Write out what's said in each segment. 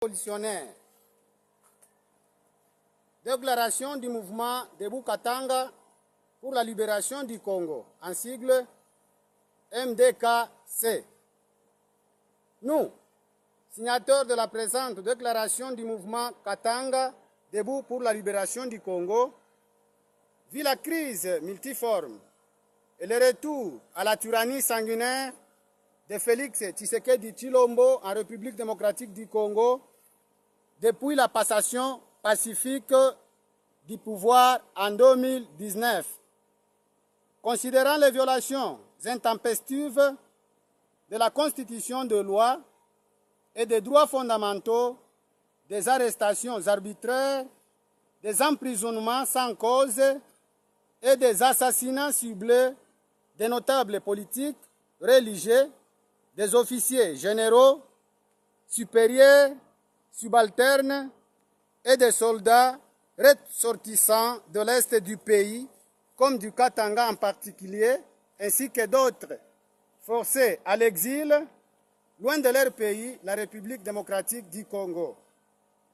révolutionnaire. Déclaration du mouvement Debout Katanga pour la libération du Congo, en sigle MDKC. Nous, signataires de la présente déclaration du mouvement Katanga Debout pour la libération du Congo, vu la crise multiforme et le retour à la tyrannie sanguinaire de Félix Tshisekedi Tshilombo en République démocratique du Congo depuis la passation pacifique du pouvoir en 2019. Considérant les violations intempestives de la Constitution de loi et des droits fondamentaux, des arrestations arbitraires, des emprisonnements sans cause et des assassinats ciblés des notables politiques, religieux, des officiers généraux, supérieurs, subalternes et des soldats ressortissants de l'Est du pays, comme du Katanga en particulier, ainsi que d'autres forcés à l'exil, loin de leur pays, la République démocratique du Congo.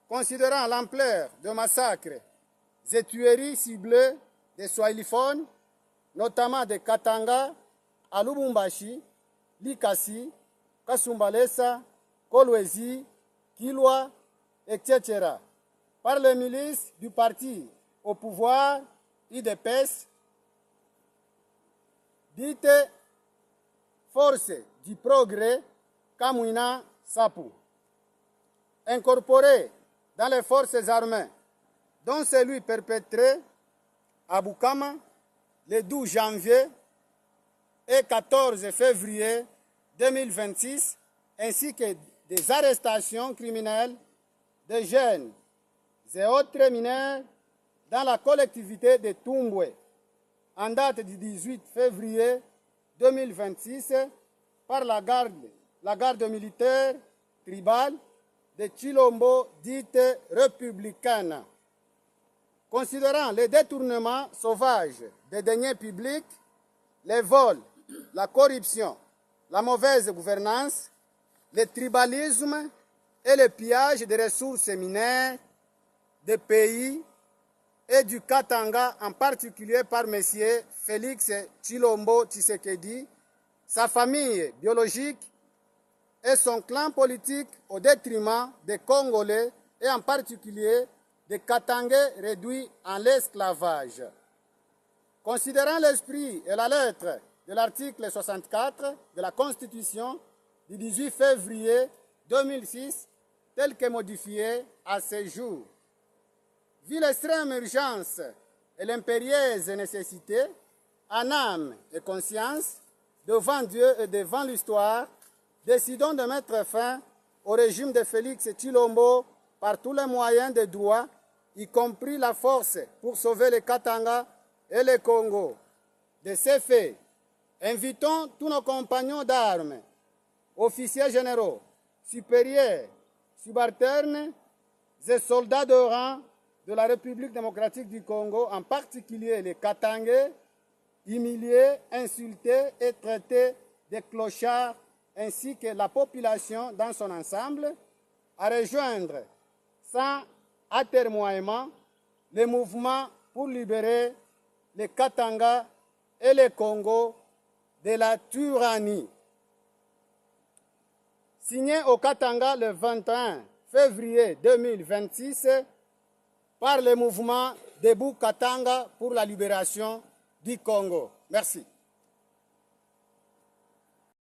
Considérant l'ampleur de massacres et tueries ciblées des Swahiliphones, notamment de Katanga, à Lubumbashi, Likasi, Kasumbalesa, Kolwezi, Kilwa, etc., par les milices du parti au pouvoir, UDPS, dite Force du Progrès, Kamwina Sapu, incorporé dans les forces armées, dont celui perpétré à Bukama le 12 janvier et 14 février 2026, ainsi que des arrestations criminelles de jeunes et autres mineurs dans la collectivité de Tumbwe, en date du 18 février 2026, par la garde militaire tribale de Tshilombo, dite républicaine. Considérant les détournements sauvages des deniers publics, les vols, la corruption, la mauvaise gouvernance, le tribalisme et le pillage des ressources minières des pays et du Katanga, en particulier par M. Félix Tshilombo Tshisekedi, sa famille biologique et son clan politique au détriment des Congolais et en particulier des Katangais réduits en l'esclavage. Considérant l'esprit et la lettre de l'article 64 de la Constitution du 18 février 2006, tel que modifié à ce jour, vu l'extrême urgence et l'impérieuse nécessité, en âme et conscience, devant Dieu et devant l'histoire, décidons de mettre fin au régime de Félix Tshilombo par tous les moyens de droit, y compris la force pour sauver les Katanga et le Congo. De ces faits, invitons tous nos compagnons d'armes, officiers généraux, supérieurs, subalternes et soldats de rang de la République démocratique du Congo, en particulier les Katangais, humiliés, insultés et traités de clochards, ainsi que la population dans son ensemble, à rejoindre sans atermoiement le mouvement pour libérer les Katanga et le Congo de la tyrannie. Signé au Katanga le 21 février 2026 par le mouvement Debout Katanga pour la libération du Congo. Merci.